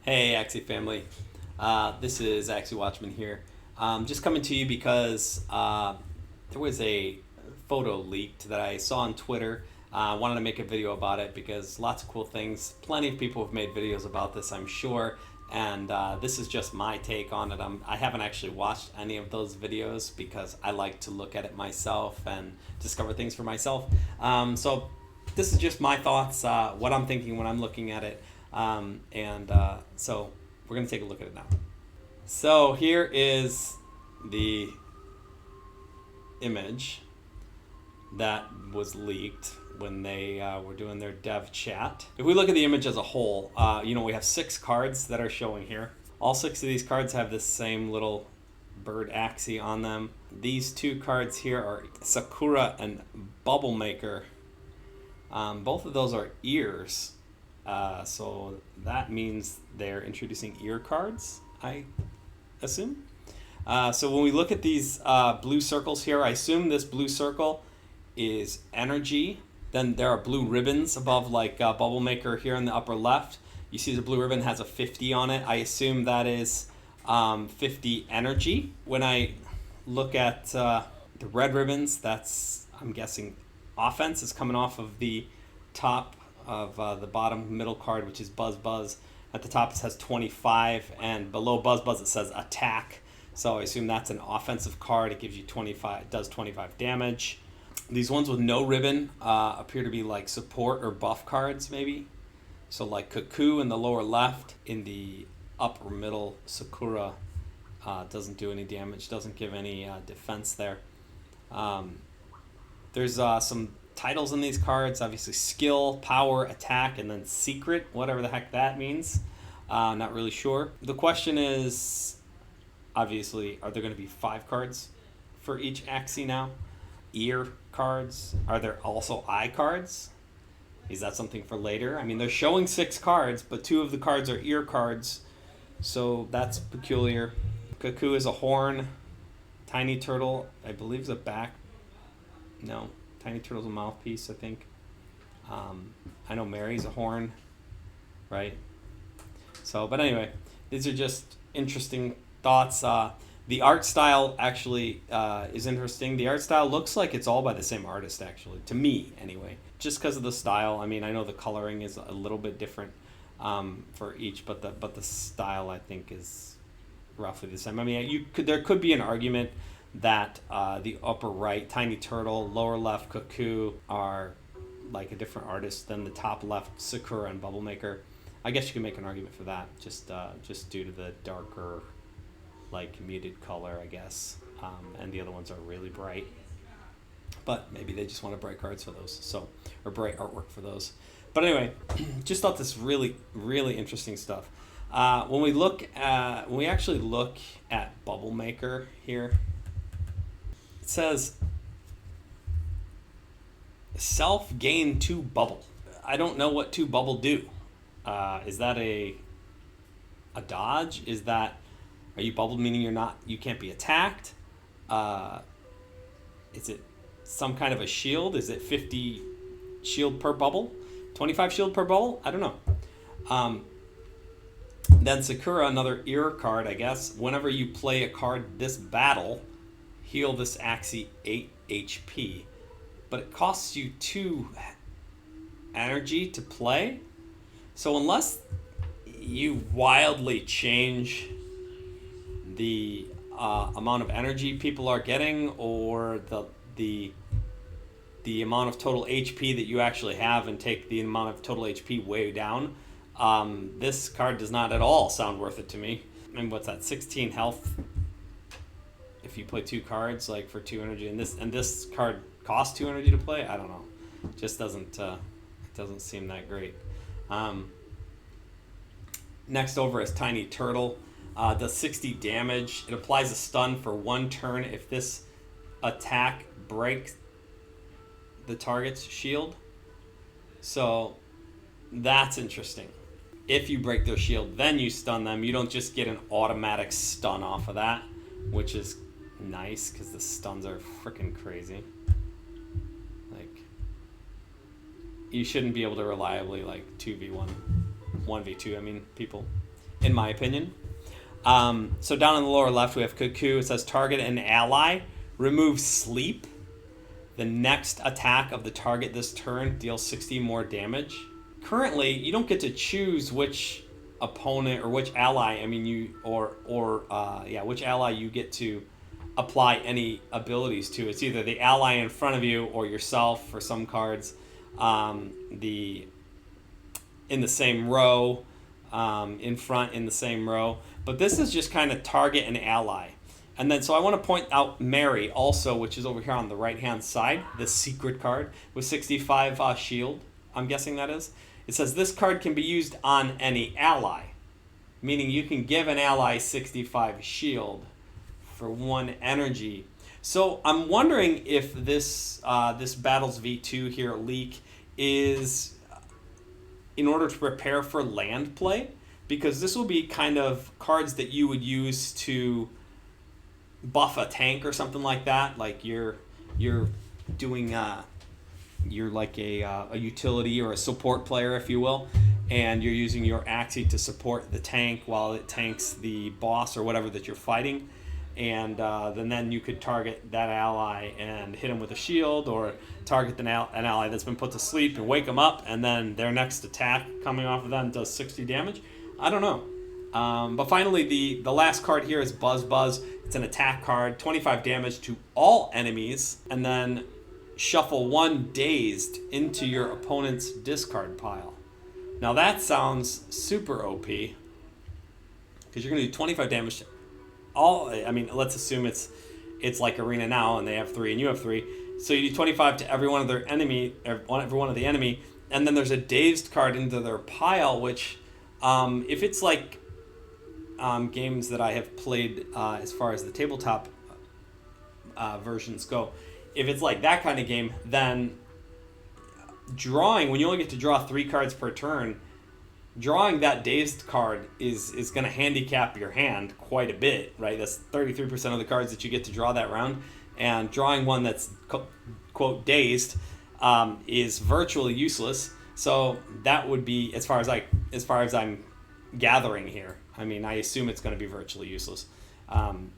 Hey, Axie family. This is Axie Watchman here. Just coming to you because there was a photo leaked that I saw on Twitter. I wanted to make a video about it because lots of cool things. Plenty of people have made videos about this, I'm sure. And this is just my take on it. I haven't actually watched any of those videos because I like to look at it myself and discover things for myself. So this is just my thoughts, what I'm thinking when I'm looking at it. So we're going to take a look at it now. So here is the image that was leaked when they were doing their dev chat. If we look at the image as a whole, we have 6 cards that are showing here. All 6 of these cards have this same little bird Axie on them. These 2 cards here are Sakura and Bubble Maker. Both of those are ears. So that means they're introducing ear cards, I assume. So when we look at these blue circles here, I assume this blue circle is energy. Then there are blue ribbons above, like Bubble Maker here in the upper left. You see the blue ribbon has a 50 on it. I assume that is 50 energy. When I look at the red ribbons, that's, I'm guessing, offense is coming off of the top of the bottom middle card, which is Buzz Buzz. At the top it says 25, and below Buzz Buzz it says attack. So I assume that's an offensive card. It gives you 25, it does 25 damage. These ones with no ribbon appear to be like support or buff cards, maybe. So like Cuckoo in the lower left, in the upper middle, Sakura doesn't do any damage, doesn't give any defense there. There's some titles in these cards, obviously skill, power, attack, and then secret, whatever the heck that means. Not really sure. The question is, obviously, are there going to be 5 cards for each Axie now? Ear cards? Are there also eye cards? Is that something for later? I mean, they're showing 6 cards, but 2 of the cards are ear cards, so that's peculiar. Cuckoo is a horn. Tiny Turtle, I believe, is a back. No. Tiny Turtle's a mouthpiece, I think. I know Mary's a horn, right? So, but anyway, these are just interesting thoughts. The art style actually is interesting. The art style looks like it's all by the same artist, actually, to me, anyway. Just because of the style. I mean, I know the coloring is a little bit different for each, but the style, I think, is roughly the same. I mean, there could be an argument that the upper right, Tiny Turtle, lower left, Cuckoo, are like a different artist than the top left, Sakura and Bubble Maker. I guess you can make an argument for that, just due to the darker, like, muted color, I guess. And the other ones are really bright. But maybe they just wanted bright cards for those, or bright artwork for those. But anyway, just thought this really, really interesting stuff. When we actually look at Bubble Maker here, it says self-gain 2 bubble. I don't know what 2 bubble do. Is that a dodge? Are you bubbled meaning you can't be attacked? Is it some kind of a shield? Is it 50 shield per bubble? 25 shield per bubble? I don't know. Then Sakura, another ear card, I guess. Whenever you play a card this battle, heal this Axie 8 HP, but it costs you 2 energy to play. So unless you wildly change the amount of energy people are getting, or the amount of total HP that you actually have, and take the amount of total HP way down, this card does not at all sound worth it to me. I mean, what's that? 16 health. If you play 2 cards, like, for 2 energy, and this card costs 2 energy to play, I don't know. It just doesn't seem that great. Next over is Tiny Turtle. Does 60 damage. It applies a stun for 1 turn if this attack breaks the target's shield. So that's interesting. If you break their shield, then you stun them. You don't just get an automatic stun off of that, which is nice because the stuns are freaking crazy. Like, you shouldn't be able to reliably, like, 2v1, 1v2, I mean, people. in my opinion. So down in the lower left, we have Cuckoo. It says target an ally, remove sleep. The next attack of the target this turn deals 60 more damage. Currently, you don't get to choose which opponent or which ally. I mean, which ally you get to apply any abilities to. It's either the ally in front of you or yourself for some cards. In the same row, in front in the same row. But this is just kind of target an ally. And then, so I want to point out Mary also, which is over here on the right-hand side, the secret card with 65 shield, I'm guessing that is. It says this card can be used on any ally, meaning you can give an ally 65 shield for 1 energy. So I'm wondering if this Battles V2 here leak is in order to prepare for land play, because this will be kind of cards that you would use to buff a tank or something like that. Like you're doing you're like a utility or a support player, if you will, and you're using your Axie to support the tank while it tanks the boss or whatever that you're fighting. And then you could target that ally and hit him with a shield, or target an ally that's been put to sleep and wake them up, and then their next attack coming off of them does 60 damage. I don't know. But finally, the last card here is Buzz Buzz. It's an attack card, 25 damage to all enemies, and then shuffle 1 dazed into your opponent's discard pile. Now that sounds super OP, because you're going to do 25 damage to all. I mean, let's assume it's like Arena now, and they have 3 and you have 3. So you do 25 to every one of their enemy, every one of the enemy, and then there's a dazed card into their pile, which if it's like games that I have played as far as the tabletop versions go, if it's like that kind of game, then drawing, when you only get to draw 3 cards per turn, drawing that dazed card is going to handicap your hand quite a bit, right? That's 33% of the cards that you get to draw that round, and drawing one that's quote dazed is virtually useless. So that would be, as far as I'm gathering here, I mean, I assume it's going to be virtually useless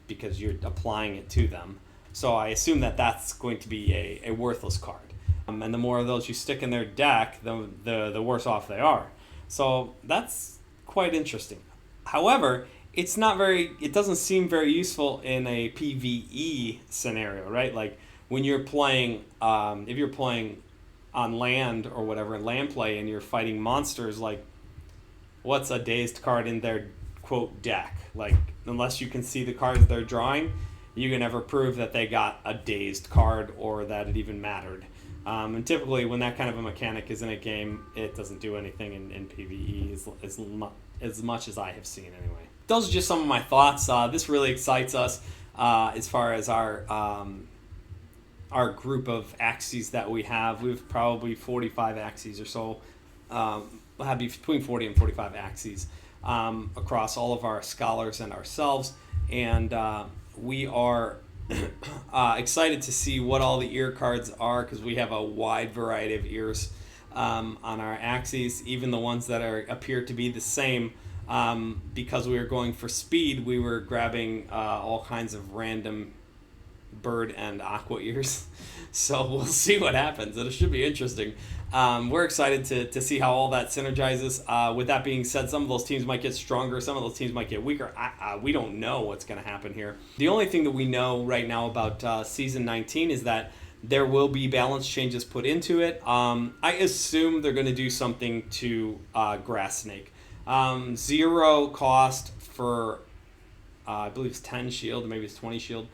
because you're applying it to them. So I assume that that's going to be a worthless card. And the more of those you stick in their deck, the worse off they are. So that's quite interesting. However, it doesn't seem very useful in a PvE scenario, right? Like when you're playing, if you're playing on land or whatever, in land play, and you're fighting monsters, like what's a dazed card in their quote deck? Like, unless you can see the cards they're drawing, you can never prove that they got a dazed card or that it even mattered. And typically when that kind of a mechanic is in a game, it doesn't do anything in PvE as much as I have seen anyway. Those are just some of my thoughts. This really excites us as far as our group of Axies that we have. We have probably 45 Axies or so. We'll have between 40 and 45 Axies across all of our scholars and ourselves. And we are excited to see what all the ear cards are, because we have a wide variety of ears on our Axies, even the ones that appear to be the same. Because we were going for speed, we were grabbing all kinds of random bird and aqua ears. So we'll see what happens. It should be interesting. We're excited to see how all that synergizes. With that being said, some of those teams might get stronger, some of those teams might get weaker. We don't know what's going to happen here. The only thing that we know right now about Season 19 is that there will be balance changes put into it. I assume they're going to do something to Grass Snake. 0 cost for, I believe it's 10 shield, or maybe it's 20 shield.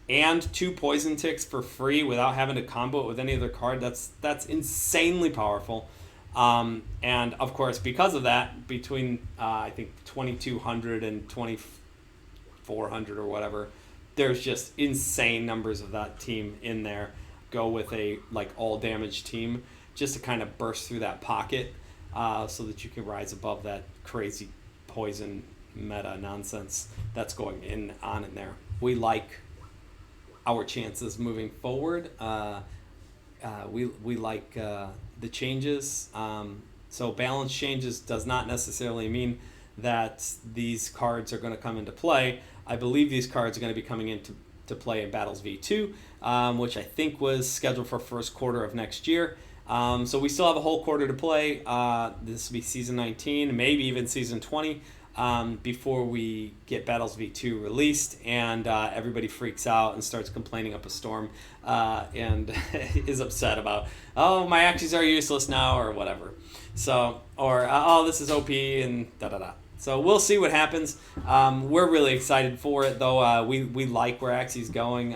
And 2 poison ticks for free without having to combo it with any other card. That's insanely powerful. And of course, because of that, between I think 2200 and 2400 or whatever, there's just insane numbers of that team in there. Go with a like all damage team just to kind of burst through that pocket, so that you can rise above that crazy poison meta nonsense that's going on in there. We like our chances moving forward. We like the changes. So balance changes does not necessarily mean that these cards are going to come into play. I believe these cards are going to be coming into play in Battles V2, which I think was scheduled for first quarter of next year. So we still have a whole quarter to play. This will be Season 19, maybe even Season 20, before we get Battles V2 released, and everybody freaks out and starts complaining up a storm, and is upset about, oh, my Axies are useless now, or whatever. So, or, oh, this is OP, and da-da-da. So we'll see what happens. We're really excited for it, though. We like where Axie's going.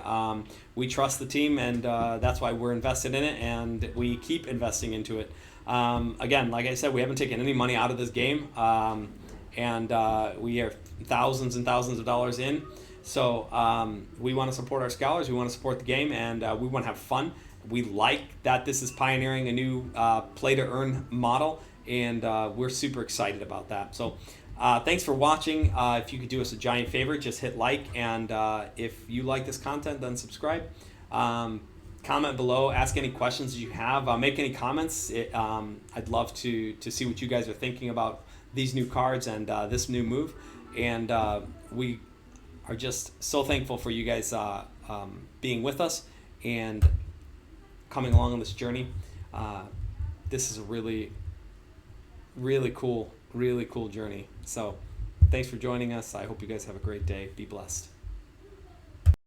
We trust the team, and that's why we're invested in it, and we keep investing into it. Again, like I said, we haven't taken any money out of this game, and we are thousands and thousands of dollars in. So we want to support our scholars. We want to support the game, and we want to have fun. We like that this is pioneering a new play-to-earn model, and we're super excited about that. So thanks for watching. If you could do us a giant favor, just hit like, and if you like this content, then subscribe. Comment below, ask any questions that you have, make any comments. I'd love to see what you guys are thinking about these new cards and this new move, and we are just so thankful for you guys being with us and coming along on this journey. This is a really cool journey. So thanks for joining us. I hope you guys have a great day. Be blessed.